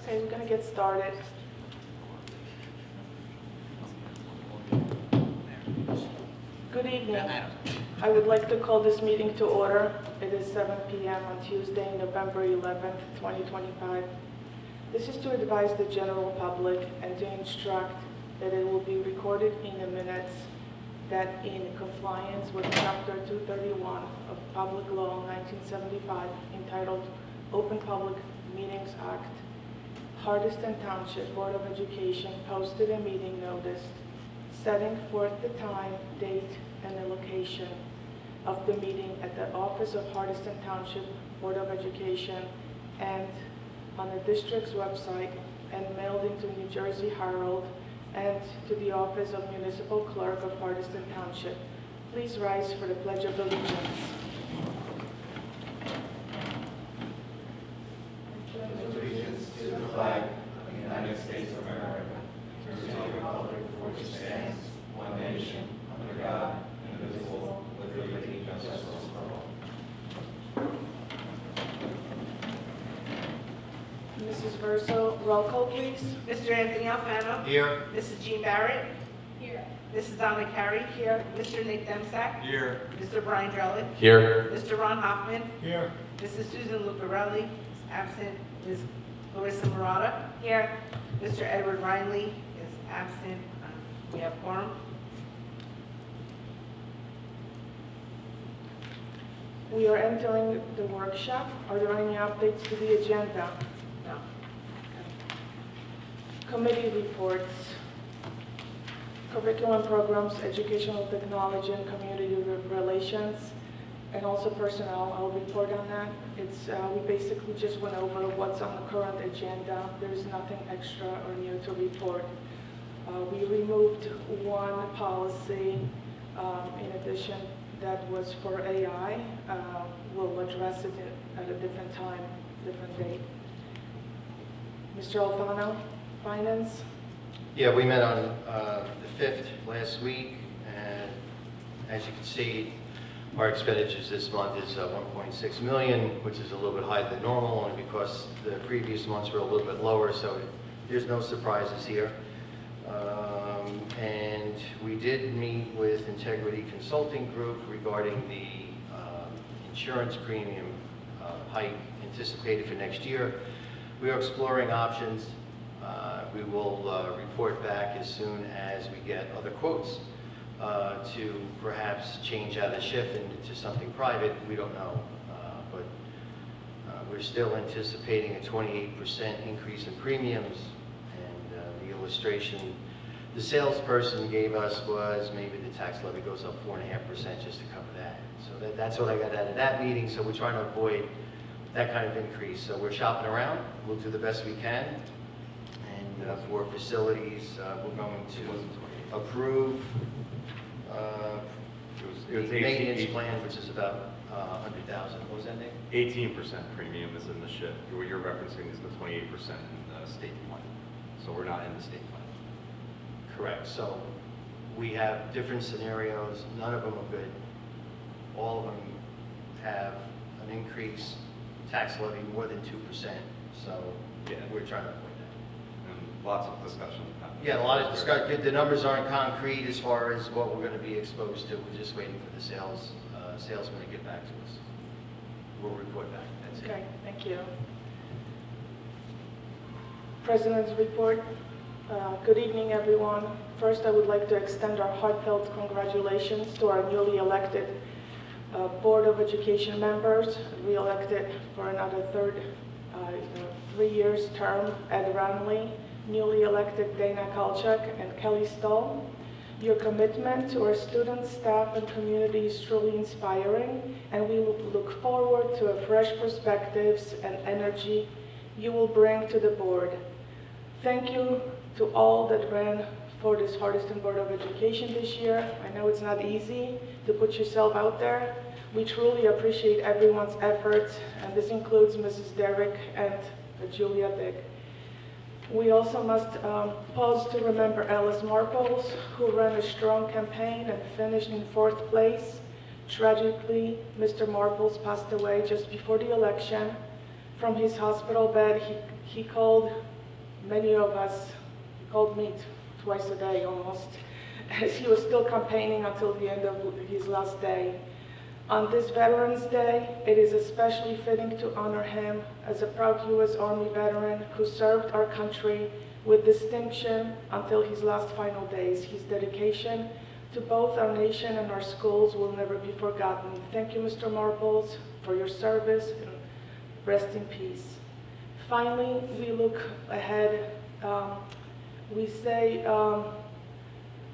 Okay, we're going to get started. Good evening. I would like to call this meeting to order. It is 7 p.m. on Tuesday, November 11th, 2025. This is to advise the general public and to instruct that it will be recorded in the minutes that in compliance with Chapter 231 of Public Law 1975, entitled Open Public Meetings Act, Hardiston Township Board of Education posted a meeting notice setting forth the time, date, and the location of the meeting at the office of Hardiston Township Board of Education and on the district's website, and mailed into New Jersey Herald and to the office of Municipal Clerk of Hardiston Township. Please rise for the Pledge of Allegiance. Allegiance to the flag of the United States of America, to the republic for which it stands, one nation, under God, indivisible, with liberty and justice for all. Mrs. Verso, roll call, please. Mr. Anthony Alfano. Here. Mrs. Jean Barrett. Here. Mrs. Donna Carey. Here. Mr. Nick Demsack. Here. Mr. Brian Drellick. Here. Mr. Ron Hoffman. Here. Mrs. Susan Lucarelli is absent. Ms. Larissa Murata. Here. Mr. Edward Reinley is absent. We have quorum. We are entering the workshop. Are there any updates to the agenda? No. Committee reports. Curriculum programs, educational technology, and community relations, and also personnel. I'll report on that. We basically just went over what's on the current agenda. There's nothing extra or new to report. We removed one policy in addition that was for AI. We'll address it at a different time, different date. Mr. Alfano, Finance. Yeah, we met on the 5th last week, and as you can see, our expenditures this month is 1.6 million, which is a little bit higher than normal, only because the previous months were a little bit lower, so there's no surprises here. And we did meet with Integrity Consulting Group regarding the insurance premium hike anticipated for next year. We are exploring options. We will report back as soon as we get other quotes to perhaps change out a shift into something private. We don't know, but we're still anticipating a 28% increase in premiums, and the illustration the salesperson gave us was maybe the tax levy goes up 4.5% just to cover that. So that's what I got out of that meeting. So we're trying to avoid that kind of increase. So we're shopping around. We'll do the best we can. And for facilities, we're going to approve It was the maintenance 18 plan, which is about 100,000. What was that, Nick? 18% premium is in the shift. What you're referencing is the 28% in the state plan. So we're not in the state plan. Correct. So we have different scenarios. None of them are good. All of them have an increase tax levy more than 2%. So Yeah. we're trying to avoid that. And lots of discussion. Yeah, a lot of discussion. The numbers aren't concrete as far as what we're going to be exposed to. We're just waiting for the salesman to get back to us. We'll report back. That's Okay, it. thank you. President's report. Good evening, everyone. First, I would like to extend our heartfelt congratulations to our newly elected Board of Education members, re-elected for another 3 years term, Ed Ranley, newly elected Dana Kalchak, and Kelly Stoll. Your commitment to our students, staff, and community is truly inspiring, and we look forward to a fresh perspectives and energy you will bring to the board. Thank you to all that ran for this Hardiston Board of Education this year. I know it's not easy to put yourself out there. We truly appreciate everyone's efforts, and this includes Mrs. Derrick and Julia Dick. We also must pause to remember Alice Marples, who ran a strong campaign and finished in 4th place. Tragically, Mr. Marples passed away just before the election. From his hospital bed, he called many of us, he called me twice a day almost, as he was still campaigning until the end of his last day. On this Veterans Day, it is especially fitting to honor him as a proud U.S. Army veteran who served our country with distinction until his last final days. His dedication to both our nation and our schools will never be forgotten. Thank you, Mr. Marbles, for your service, and rest in peace. Finally, we look ahead. We say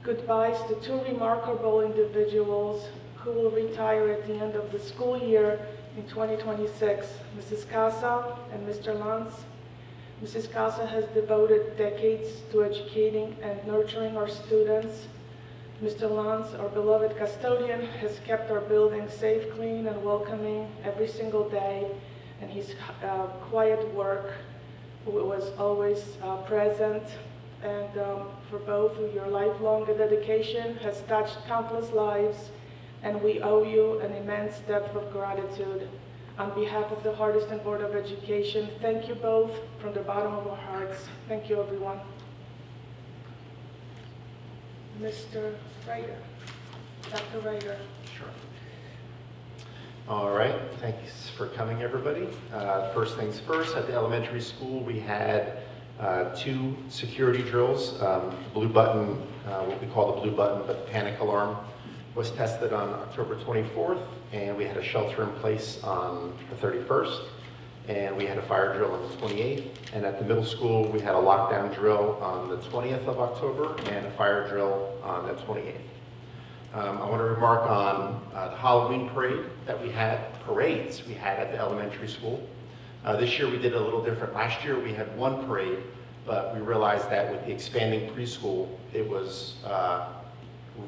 goodbyes to two remarkable individuals who will retire at the end of the school year in 2026, Mrs. Casa and Mr. Lance. Mrs. Casa has devoted decades to educating and nurturing our students. Mr. Lance, our beloved custodian, has kept our building safe, clean, and welcoming every single day, and his quiet work was always present. And for both, your lifelong dedication has touched countless lives, and we owe you an immense depth of gratitude. On behalf of the Hardiston Board of Education, thank you both from the bottom of our hearts. Thank you, everyone. Mr. Ryder, Dr. Ryder. Sure. All right, thanks for coming, everybody. First things first, at the elementary school, we had 2 security drills. Blue button, what we call the blue button, but panic alarm, was tested on October 24th, and we had a shelter in place on the 31st, and we had a fire drill on the 28th, and at the middle school, we had a lockdown drill on the 20th of October and a fire drill on the 28th. I want to remark on the Halloween parade that we had, parades we had at the elementary school. This year we did it a little different. Last year we had 1 parade, but we realized that with the expanding preschool, it was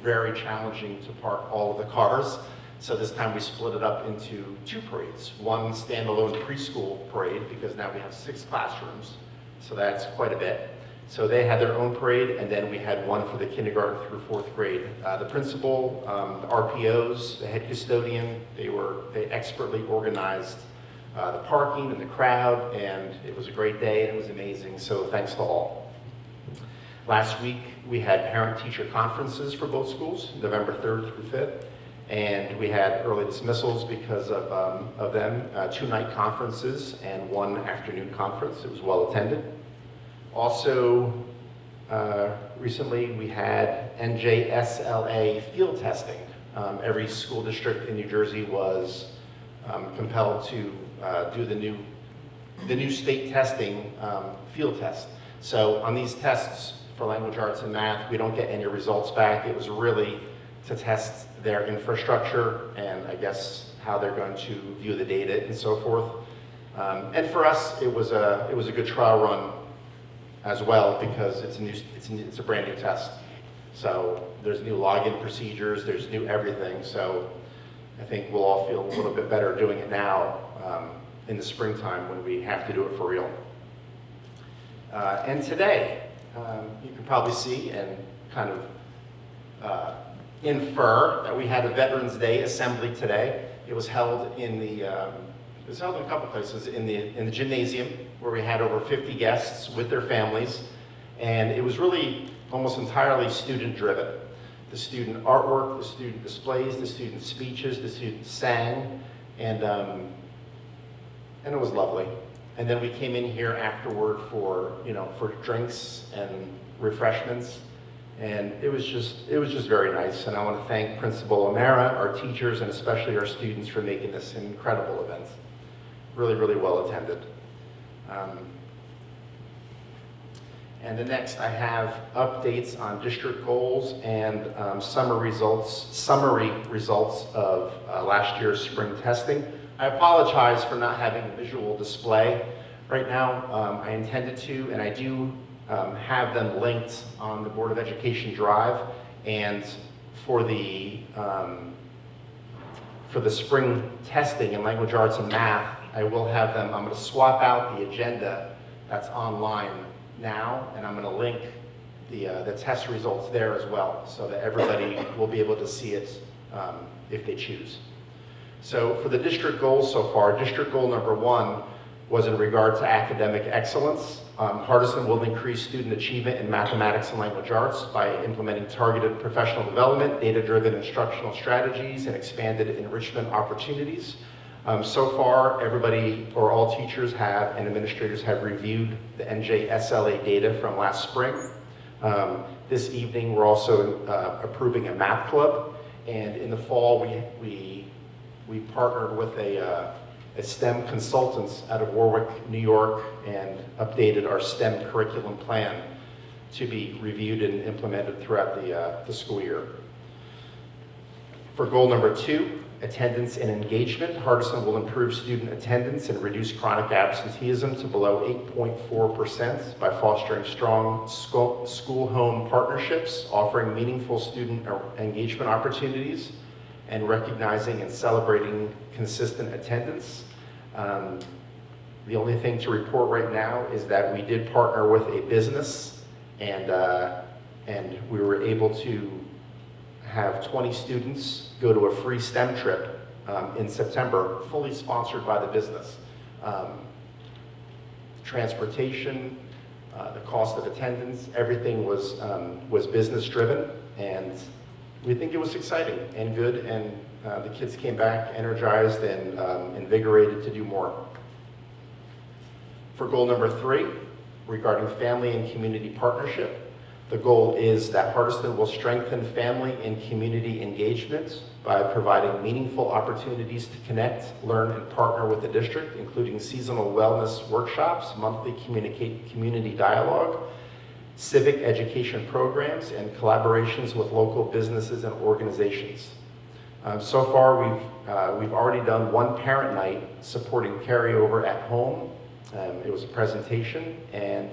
very challenging to park all of the cars. So this time we split it up into 2 parades. 1 standalone preschool parade, because now we have 6 classrooms, so that's quite a bit. So they had their own parade, and then we had 1 for the kindergarten through 4th grade. The principal, the RPOs, the head custodian, they expertly organized the parking and the crowd, and it was a great day, and it was amazing, so thanks to all. Last week, we had parent-teacher conferences for both schools, November 3rd through 5th, and we had early dismissals because of them, 2 night conferences and 1 afternoon conference. It was well attended. Also, recently, we had NJSLA field testing. Every school district in New Jersey was compelled to do the new state testing field test. So on these tests for language arts and math, we don't get any results back. It was really to test their infrastructure and I guess how they're going to view the data and so forth. And for us, it was a good trial run as well, because it's a brand new test. So there's new login procedures, there's new everything. So I think we'll all feel a little bit better doing it now in the springtime when we have to do it for real. And today, you can probably see and kind of infer that we had a Veterans Day assembly today. It was held in a couple places, in the gymnasium, where we had over 50 guests with their families, and it was really almost entirely student-driven. The student artwork, the student displays, the student speeches, the students sang, and it was lovely. And then we came in here afterward for drinks and refreshments, and it was just very nice. And I want to thank Principal O'Mara, our teachers, and especially our students for making this an incredible event. Really, really well attended. And the next, I have updates on district goals and summary results of last year's spring testing. I apologize for not having a visual display right now. I intended to, and I do have them linked on the Board of Education Drive. And for the spring testing in language arts and math, I will have them. I'm going to swap out the agenda that's online now, and I'm going to link the test results there as well, so that everybody will be able to see it if they choose. So for the district goals so far, district goal number 1 was in regard to academic excellence. Hardison will increase student achievement in mathematics and language arts by implementing targeted professional development, data-driven instructional strategies, and expanded enrichment opportunities. So far, everybody or all teachers have and administrators have reviewed the NJSLA data from last spring. This evening, we're also approving a math club, and in the fall, we partnered with a STEM consultants out of Warwick, New York, and updated our STEM curriculum plan to be reviewed and implemented throughout the school year. For goal number 2, attendance and engagement, Hardison will improve student attendance and reduce chronic absenteeism to below 8.4% by fostering strong school-home partnerships, offering meaningful student engagement opportunities, and recognizing and celebrating consistent attendance. The only thing to report right now is that we did partner with a business, and we were able to have 20 students go to a free STEM trip in September, fully sponsored by the business. Transportation, the cost of attendance, everything was business driven, and we think it was exciting and good, and the kids came back energized and invigorated to do more. For goal number 3, regarding family and community partnership, the goal is that Hardison will strengthen family and community engagement by providing meaningful opportunities to connect, learn, and partner with the district, including seasonal wellness workshops, monthly community dialogue, civic education programs, and collaborations with local businesses and organizations. So far, we've already done one parent night supporting carryover at home. It was a presentation, and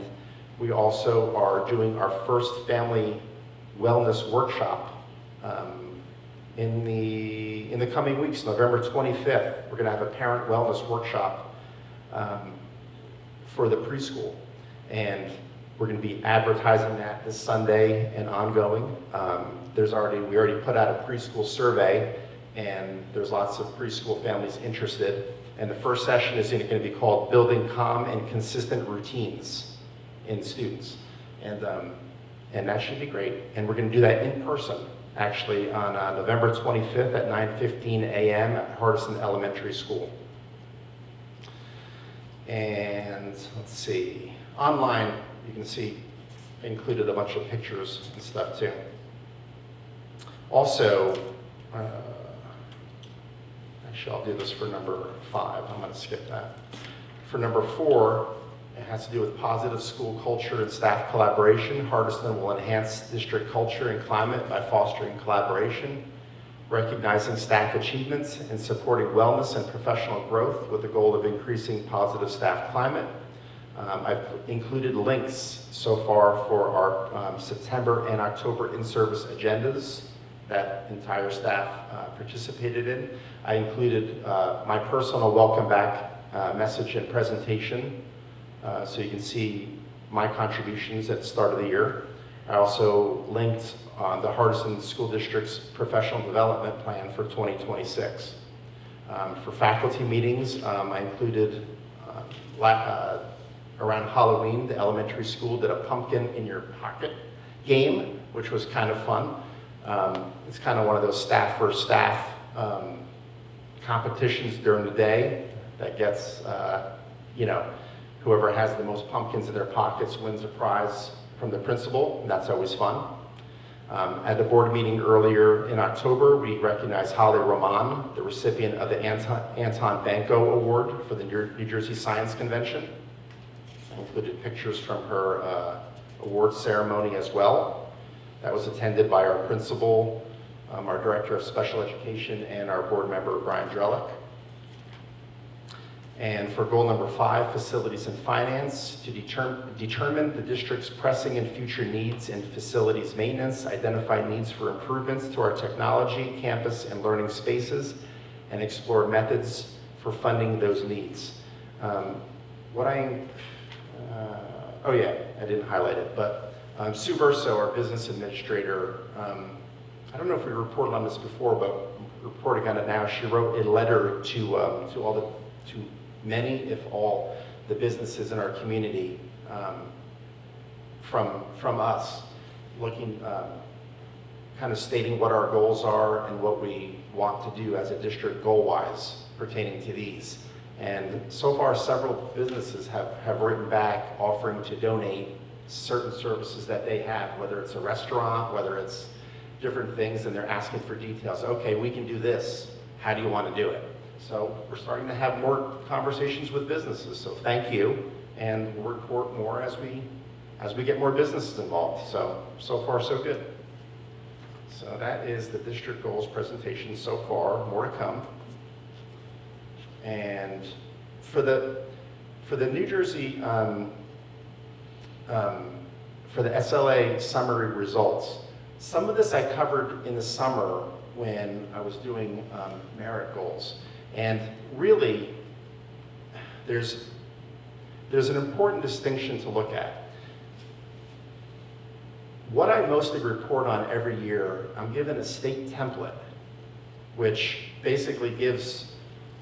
we also are doing our first family wellness workshop in the coming weeks. November 25th, we're going to have a parent wellness workshop for the preschool, and we're going to be advertising that this Sunday and ongoing. We already put out a preschool survey, and there's lots of preschool families interested. And the first session is going to be called Building Calm and Consistent Routines in Students. And that should be great. And we're going to do that in person, actually, on November 25th at 9:15 a.m. at Hardison Elementary School. And let's see, online, you can see I included a bunch of pictures and stuff too. Also, actually I'll do this for number 5, I'm going to skip that. For number 4, it has to do with positive school culture and staff collaboration. Hardison will enhance district culture and climate by fostering collaboration, recognizing staff achievements, and supporting wellness and professional growth with the goal of increasing positive staff climate. I've included links so far for our September and October in-service agendas that entire staff participated in. I included my personal welcome back message and presentation so you can see my contributions at the start of the year. I also linked the Hardison School District's professional development plan for 2026. For faculty meetings, I included around Halloween, the elementary school did a pumpkin in your pocket game, which was kind of fun. It's kind of one of those staff for staff competitions during the day that gets, whoever has the most pumpkins in their pockets wins a prize from the principal, and that's always fun. At the board meeting earlier in October, we recognized Holly Roman, the recipient of the Anton Banco Award for the New Jersey Science Convention. I included pictures from her award ceremony as well. That was attended by our principal, our director of special education, and our board member, Brian Drellick. And for goal number 5, facilities and finance, to determine the district's pressing and future needs in facilities maintenance, identify needs for improvements to our technology, campus, and learning spaces, and explore methods for funding those needs. I didn't highlight it, but Sue Verso, our business administrator, I don't know if we reported on this before, but reporting on it now, she wrote a letter to many, if all, the businesses in our community from us, looking, kind of stating what our goals are and what we want to do as a district goal-wise pertaining to these. And so far, several businesses have written back offering to donate certain services that they have, whether it's a restaurant, whether it's different things, and they're asking for details. Okay, we can do this. How do you want to do it? So we're starting to have more conversations with businesses. So thank you, and we'll report more as we get more businesses involved. So far, so good. So that is the district goals presentation so far. More to come. And for the New Jersey, for the SLA summary results, some of this I covered in the summer when I was doing merit goals. And really, there's an important distinction to look at. What I mostly report on every year, I'm given a state template, which basically gives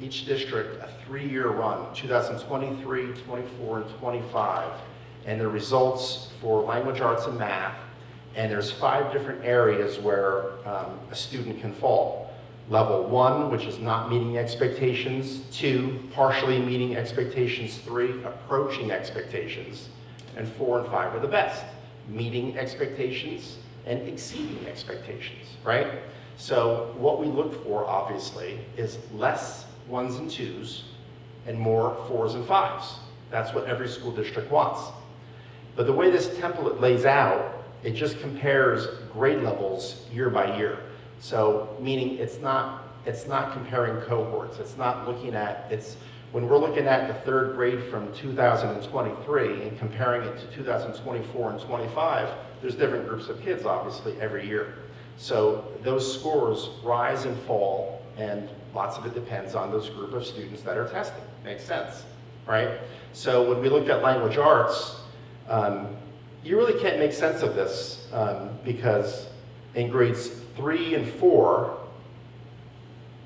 each district a 3-year run, 2023, 24, and 25, and the results for language arts and math. And there's 5 different areas where a student can fall. Level 1, which is not meeting expectations, 2, partially meeting expectations, 3, approaching expectations, and 4 and 5 are the best, meeting expectations and exceeding expectations, right? So what we look for, obviously, is less 1s and 2s and more 4s and 5s. That's what every school district wants. But the way this template lays out, it just compares grade levels year by year. So meaning it's not comparing cohorts. It's not looking at, when we're looking at the 3rd grade from 2023 and comparing it to 2024 and 25, there's different groups of kids, obviously, every year. So those scores rise and fall, and lots of it depends on those group of students that are tested. Makes sense, right? So when we looked at language arts, you really can't make sense of this because in grades 3 and 4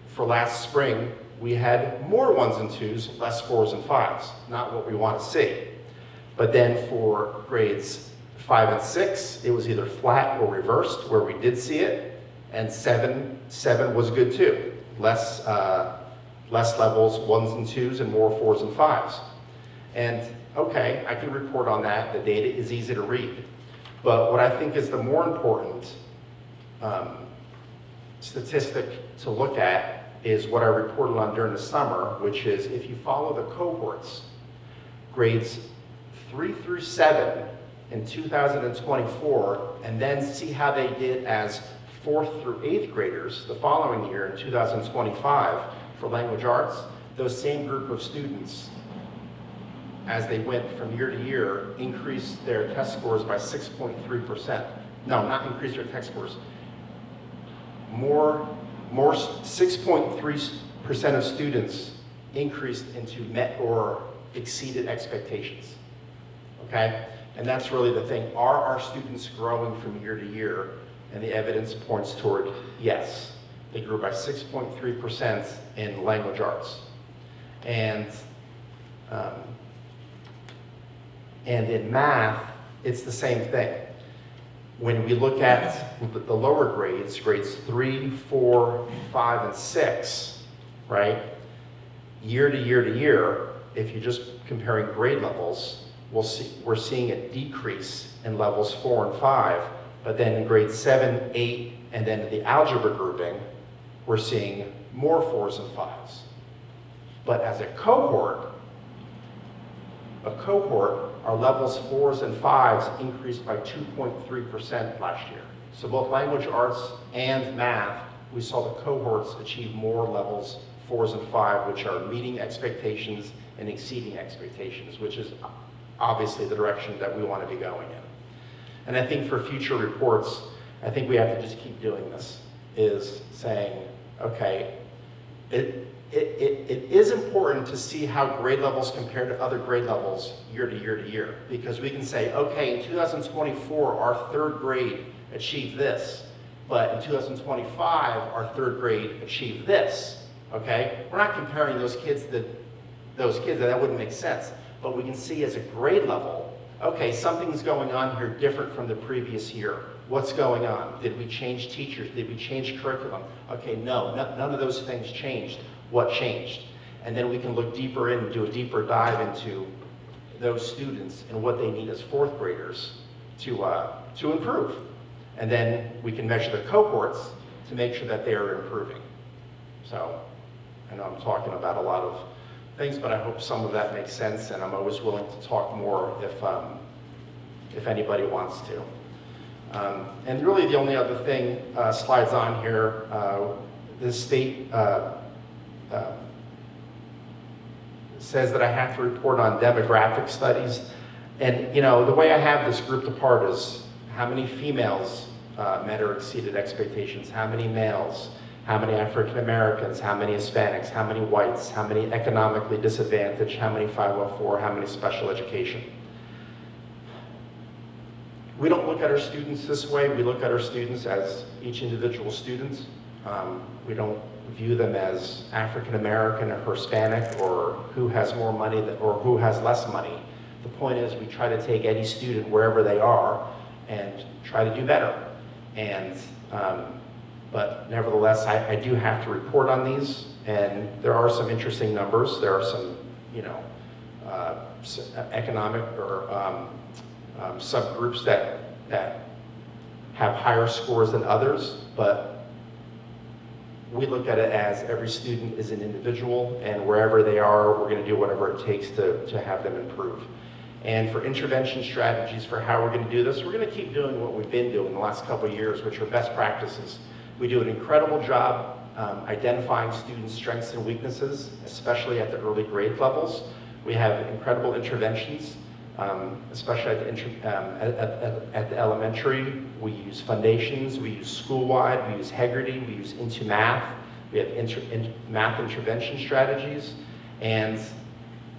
for last spring, we had more 1s and 2s, less 4s and 5s, not what we want to see. But then for grades 5 and 6, it was either flat or reversed, where we did see it, and 7 was good too. Less levels, 1s and 2s, and more 4s and 5s. And okay, I can report on that. The data is easy to read. But what I think is the more important statistic to look at is what I reported on during the summer, which is if you follow the cohorts, grades 3 through 7 in 2024, and then see how they did as 4th through 8th graders the following year in 2025 for language arts, those same group of students, as they went from year to year, increased their test scores by 6.3%. No, not increased their test scores. More 6.3% of students increased into met or exceeded expectations, okay? And that's really the thing. Are our students growing from year to year? And the evidence points toward yes. They grew by 6.3% in language arts. And in math, it's the same thing. When we look at the lower grades, grades 3, 4, 5, and 6, right? Year to year to year, if you're just comparing grade levels, we're seeing a decrease in levels 4 and 5, but then in grades 7, 8, and then the algebra grouping, we're seeing more 4s and 5s. But as a cohort, our levels 4s and 5s increased by 2.3% last year. So both language arts and math, we saw the cohorts achieve more levels 4s and 5, which are meeting expectations and exceeding expectations, which is obviously the direction that we want to be going in. And I think for future reports, I think we have to just keep doing this, is saying, okay, it is important to see how grade levels compare to other grade levels year to year to year, because we can say, okay, in 2024, our 3rd grade achieved this, but in 2025, our 3rd grade achieved this, okay? We're not comparing those kids, that wouldn't make sense. but we can see as a grade level, okay, something's going on here different from the previous year. What's going on? Did we change teachers? Did we change curriculum? Okay, no, none of those things changed. What changed? And then we can look deeper in and do a deeper dive into those students and what they need as fourth graders to improve. And then we can measure the cohorts to make sure that they are improving. So I know I'm talking about a lot of things, but I hope some of that makes sense, and I'm always willing to talk more if anybody wants to. And really the only other thing, slides on here, the state says that I have to report on demographic studies. And you know, the way I have this grouped apart is how many females met or exceeded expectations, how many males, how many African Americans, how many Hispanics, how many whites, how many economically disadvantaged, how many 504, how many special education. We don't look at our students this way. We look at our students as each individual student. We don't view them as African American or Hispanic or who has more money or who has less money. The point is we try to take any student wherever they are and try to do better. And, but nevertheless, I do have to report on these, and there are some interesting numbers. There are some, you know, economic or subgroups that have higher scores than others, but we look at it as every student is an individual, and wherever they are, we're going to do whatever it takes to have them improve. And for intervention strategies for how we're going to do this, we're going to keep doing what we've been doing the last couple of years, which are best practices. We do an incredible job identifying students' strengths and weaknesses, especially at the early grade levels. We have incredible interventions, especially at the elementary. We use foundations, we use school-wide, we use Hegarty, we use Into Math. We have math intervention strategies, and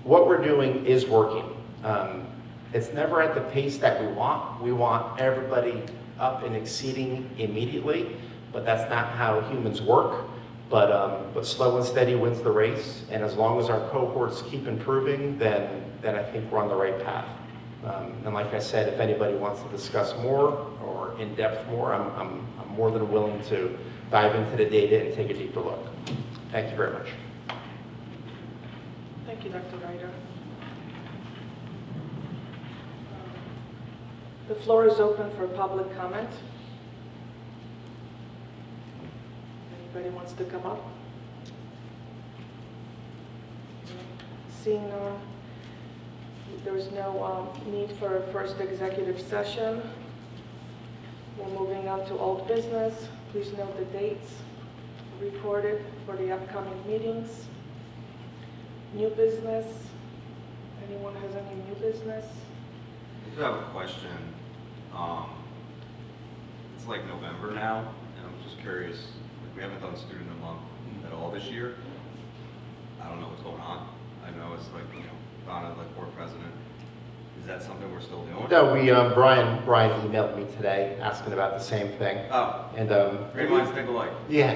what we're doing is working. It's never at the pace that we want. We want everybody up and exceeding immediately, but that's not how humans work. But slow and steady wins the race, and as long as our cohorts keep improving, then I think we're on the right path. And like I said, if anybody wants to discuss more or in depth more, I'm more than willing to dive into the data and take a deeper look. Thank you very much. Thank you, Dr. Ryder. The floor is open for public comment. Anybody wants to come up? Seeing none, there's no need for a first executive session. We're moving on to old business. Please note the dates recorded for the upcoming meetings. New business. Anyone has any new business? I do have a question. It's like November now, and I'm just curious, like, we haven't done student a month at all this year. I don't know what's going on. I know it's like, you know, Donna, like board president. Is that something we're still doing? No, we Brian emailed me today asking about the same thing. Oh, And great minds think alike. yeah,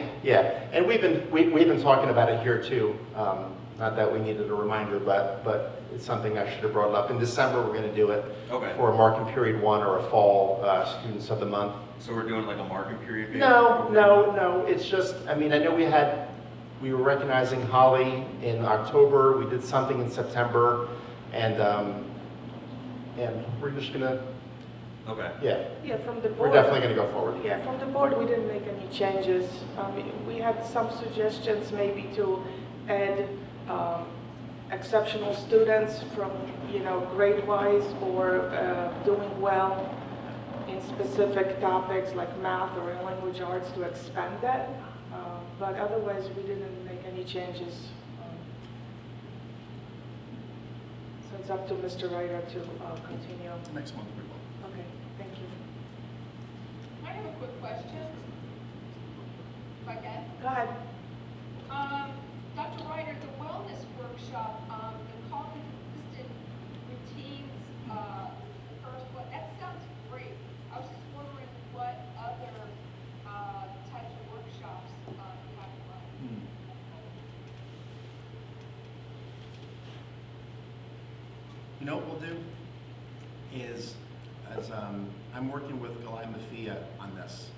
and we've been talking about it here too. Not that we needed a reminder, but it's something I should have brought up. In December, we're going to do it Okay. for a marking period 1 or a fall students of the month. So we're doing like a marking period? based No. program? It's just, I mean, I know we were recognizing Holly in October. We did something in September, and we're just gonna, Okay. Yeah, from the we're board. definitely gonna go forward. Yeah, from the board, we didn't make any changes. We had some suggestions maybe to add exceptional students from, you know, grade-wise or doing well in specific topics like math or in language arts to expand that. But otherwise, we didn't make any changes. So it's up to Mr. Ryder to continue. Next month we will. Okay, thank you. I have a quick question, if I can. Go ahead. Dr. Ryder, the wellness workshop, the common consistent routines, the first one, that sounds great. I was just wondering what other types of workshops you have in mind. You know what we'll do is, as I'm working with Galai Mafia on this,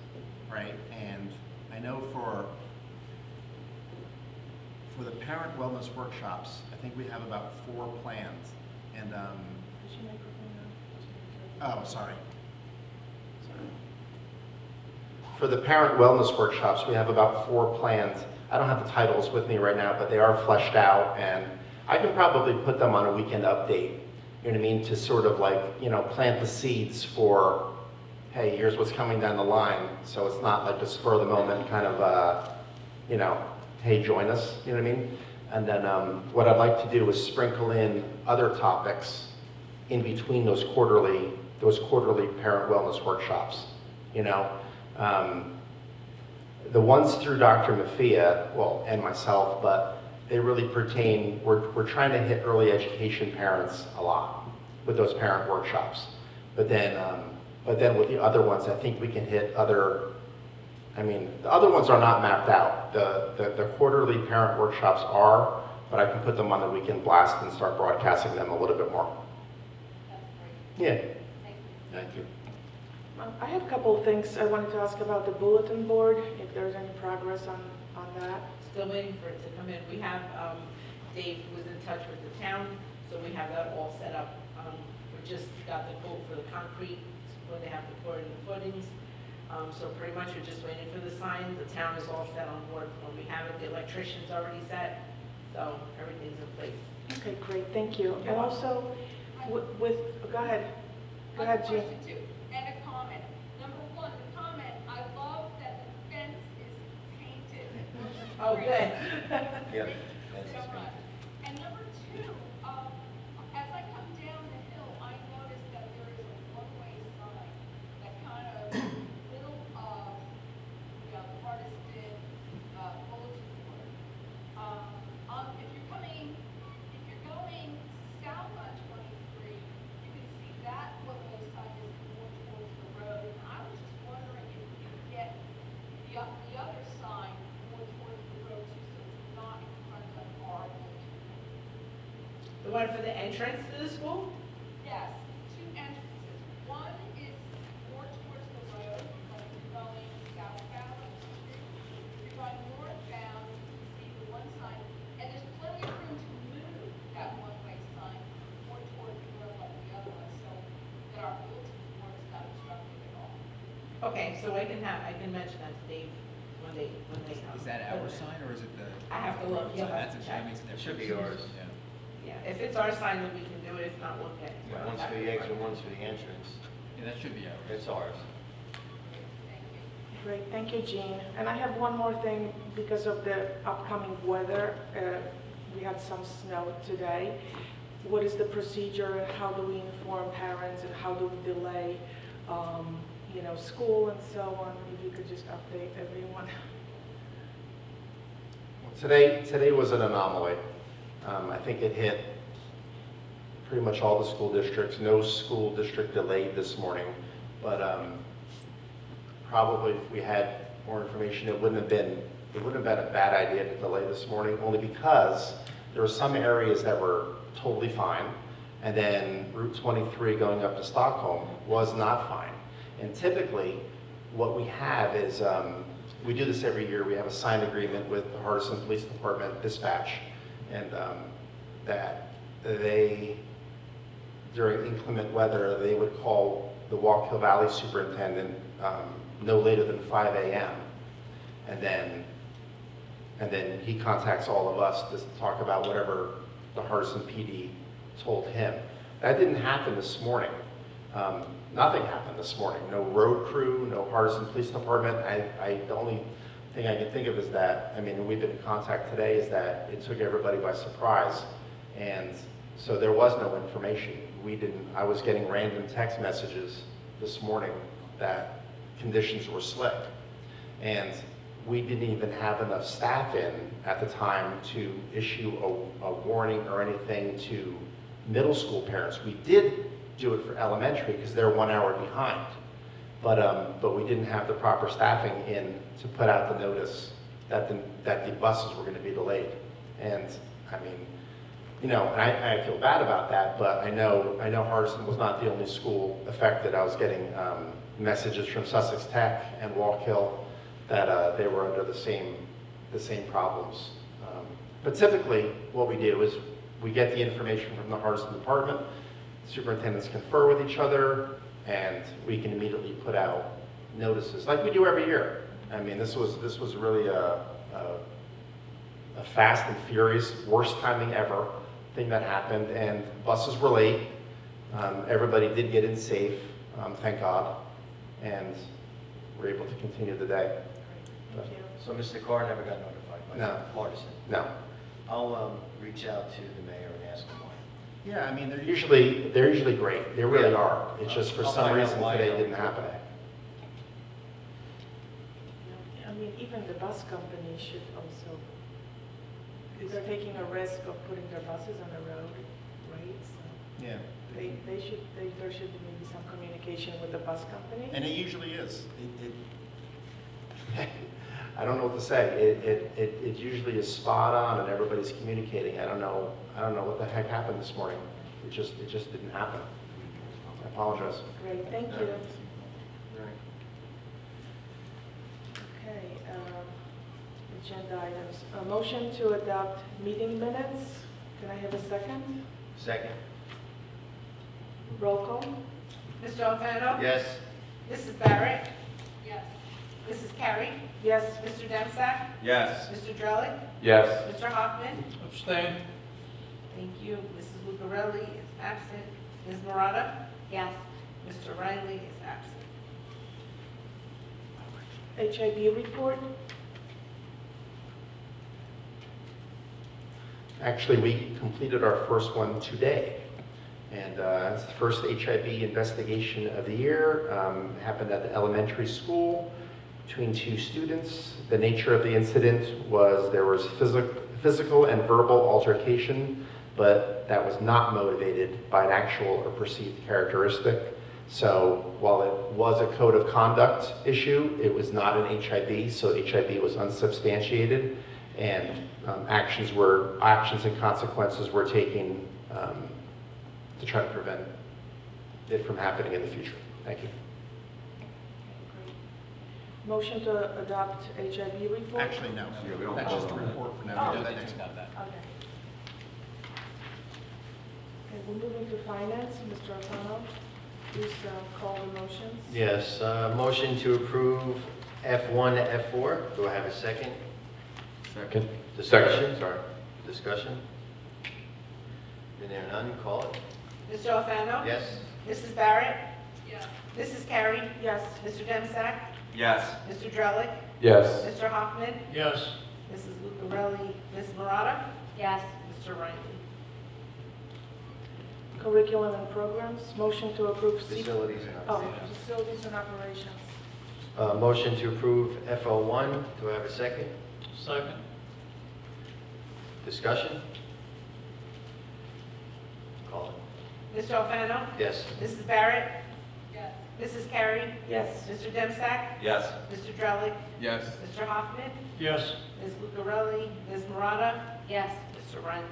right? And I know for the parent wellness workshops, I think we have about 4 plans. And oh, sorry. For the parent wellness workshops, we have about 4 plans. I don't have the titles with me right now, but they are fleshed out, and I can probably put them on a weekend update, you know what I mean, to sort of like, you know, plant the seeds for, hey, here's what's coming down the line, so it's not like a spur of the moment kind of, you know, hey, join us, you know what I mean? And then what I'd like to do is sprinkle in other topics in between those quarterly parent wellness workshops, you know? The ones through Dr. Mafia, well, and myself, but they really pertain, we're trying to hit early education parents a lot with those parent workshops. But then with the other ones, I think we can hit other, I mean, the other ones are not mapped out. The quarterly parent workshops are, but I can put them on the weekend blast and start broadcasting them a little bit more. That's great. Yeah. Thank you. Thank you. I have a couple of things I wanted to ask about the bulletin board, if there's any progress on that. Still waiting for it to come in. We have, Dave was in touch with the town, so we have that all set up. We just got the quote for the concrete, where they have to pour in the footings. So pretty much we're just waiting for the sign. The town is all set on board. When we have it, the electrician's already set, so everything's in place. Okay, great, thank you. And also, go ahead. Go I have ahead, a Jean. question too, and a comment. Number one, the comment, I love that the fence is painted. Oh, good. Yeah. Thank you so much. And number two, as I come down the hill, I noticed that there is a one-way sign that kind of middle of, the Hardiston, bulletin board. If you're going south on 23, you can see that one-way sign is more towards the road. And I was just wondering if you could get the other sign more towards the road too, so it's not in front of our bulletin. The one for the entrance to the school? Yes, 2 entrances. One is more towards the road, like if you're going southbound on the street. If you're going northbound, you can see the one sign, and there's plenty of room to move that one-way sign more towards the road like the other one, so that our bulletin board is not obstructed at all. Okay, so I can mention that to Dave when they come. Is that our sign or is it the? I have to look. You'll have to check. That makes a It difference. should be ours. Yeah. Yeah, if it's our sign, then we can do it. If not, we'll get. One's for the exit, one's for the entrance. Yeah, that should be ours. It's ours. Thank you. Great, thank you, Jean. And I have one more thing because of the upcoming weather. We had some snow today. What is the procedure and how do we inform parents and how do we delay, you know, school and so on? If you could just update everyone. Today was an anomaly. I think it hit pretty much all the school districts. No school district delayed this morning, but probably if we had more information, it wouldn't have been a bad idea to delay this morning, only because there were some areas that were totally fine, and then Route 23 going up to Stockholm was not fine. And typically, what we have is, we do this every year, we have a signed agreement with the Hardiston Police Department dispatch, and that they, during inclement weather, they would call the Walk-Hill Valley superintendent no later than 5 a.m. And then he contacts all of us to talk about whatever the Hardiston PD told him. That didn't happen this morning. Nothing happened this morning. No road crew, no Hardiston Police Department. The only thing I can think of is that, I mean, we've been in contact today, is that it took everybody by surprise. And so there was no information. I was getting random text messages this morning that conditions were slick. And we didn't even have enough staff in at the time to issue a warning or anything to middle school parents. We did do it for elementary because they're 1 hour behind. But we didn't have the proper staffing in to put out the notice that the buses were going to be delayed. And I mean, you know, and I feel bad about that, but I know Hardison was not the only school affected. I was getting messages from Sussex Tech and Walk Hill that they were under the same problems. But typically, what we do is we get the information from the Hardison department, superintendents confer with each other, and we can immediately put out notices, like we do every year. I mean, this was really a fast and furious, worst timing ever thing that happened, and buses were late. Everybody did get in safe, thank God, and we're able to continue the day. Thank you. So Mr. Carr never got notified by No. Hardison? No, I'll reach out to the mayor and ask him why. Yeah, I mean, they're usually great. They really Yeah. are. It's just for I'll some find out reason why today they'll didn't get happen. back. I mean, even the bus company should also, they're taking a risk of putting their buses on the road, right? So yeah, there should be maybe some communication with the bus company. and it usually is. I don't know what to say. It usually is spot on and everybody's communicating. I don't know what the heck happened this morning. It just didn't happen. I apologize. Great, thank you. Okay, agenda items. A motion to adopt meeting minutes. Can I have a second? Second? Roll call? Mr. Alfano? Yes? Mrs. Barrett? Yes. Mrs. Carey? Yes. Mr. Dempsey? Yes. Mr. Drellick? Yes. Mr. Hoffman? Abstain. Thank you. Mrs. Lucarelli is absent. Ms. Murata? Yes. Mr. Riley is absent. HIB report? Actually, we completed our first one today. And it's the first HIB investigation of the year. Happened at the elementary school between two students. The nature of the incident was there was physical and verbal altercation, but that was not motivated by an actual or perceived characteristic. So while it was a code of conduct issue, it was not an HIB, so HIB was unsubstantiated, and actions and consequences were taken to try to prevent it from happening in the future. Thank you. Motion to adopt HIB report? Actually, no. Yeah, we don't That's just a vote on that. report for Oh. now. Yeah, That they next just got that. Okay. Okay, we're moving to finance. Mr. Alfano, please call the motions. Yes, motion to approve F1 to F4. Do I have a second? Second. Discussion? Sorry. Discussion? Been there none, call it. Mr. Alfano? Yes? Mrs. Barrett? Yes. Mrs. Carey? Yes. Mr. Dempsey? Yes. Mr. Drellick? Yes. Mr. Hoffman? Yes. Mrs. Lucarelli? Ms. Murata? Yes. Mr. Riley? Curriculum and programs. Motion to approve. Facilities and Oh, operations. facilities and operations. Motion to approve FO1. Do I have a second? Second. Discussion? Call it. Mr. Alfano? Yes. Mrs. Barrett? Yes. Mrs. Carey? Yes. Mr. Dempsey? Yes. Mr. Drellick? Yes. Mr. Hoffman? Yes. Ms. Lucarelli? Ms. Murata? Yes. Mr. Riley?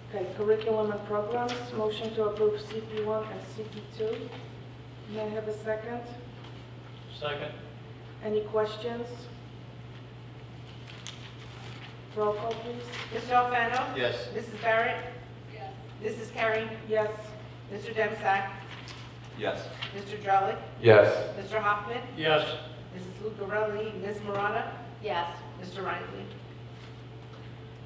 Okay, curriculum and programs. Motion to approve CP1 and CP2. May I have a second? Second. Any questions? Roll call, please. Mr. Alfano? Yes. Mrs. Barrett? Yes. Mrs. Carey? Yes. Mr. Dempsey? Yes. Mr. Drellick? Yes. Mr. Hoffman? Yes. Mrs. Lucarelli? Ms. Murata? Yes. Mr. Riley?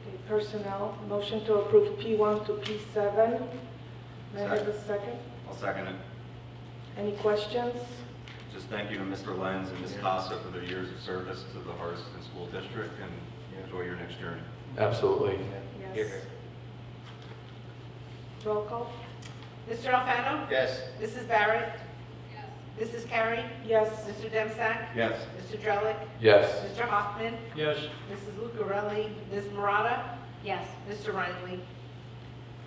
Okay, personnel. Motion to approve P1 to P7. May I have a second? I'll second it. Any questions? Just thank you to Mr. Lenz and Ms. Costa for their years of service to the Hardison School District, and enjoy your next journey. Absolutely. Yes. Here, here. Roll call? Mr. Alfano? Yes. Mrs. Barrett? Yes. Mrs. Carey? Yes. Mr. Dempsey? Yes. Mr. Drellick? Yes. Mr. Hoffman? Yes. Mrs. Lucarelli? Ms. Murata? Yes. Mr. Riley?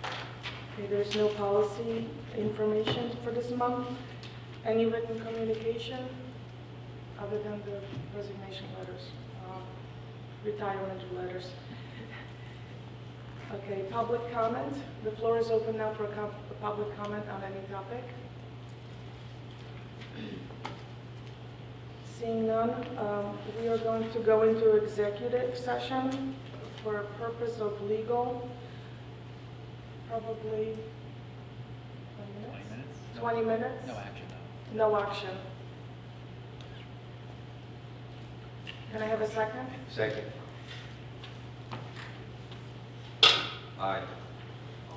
Okay, there's no policy information for this month. Any written communication other than the resignation letters, retirement letters? Okay, public comment. The floor is open now for a public comment on any topic. Seeing none, we are going to go into executive session for a purpose of legal, probably 20 minutes? 20 minutes? No action, though. No action. Can I have a second? Second. Aye.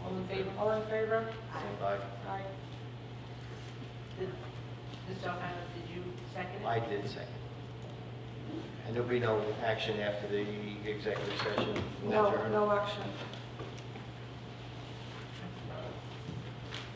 All in favor? All in favor? Aye. Aye. Mr. O'Hara, did you second it? I did second. And there'll be no action after the executive session? We'll No, adjourn. no action.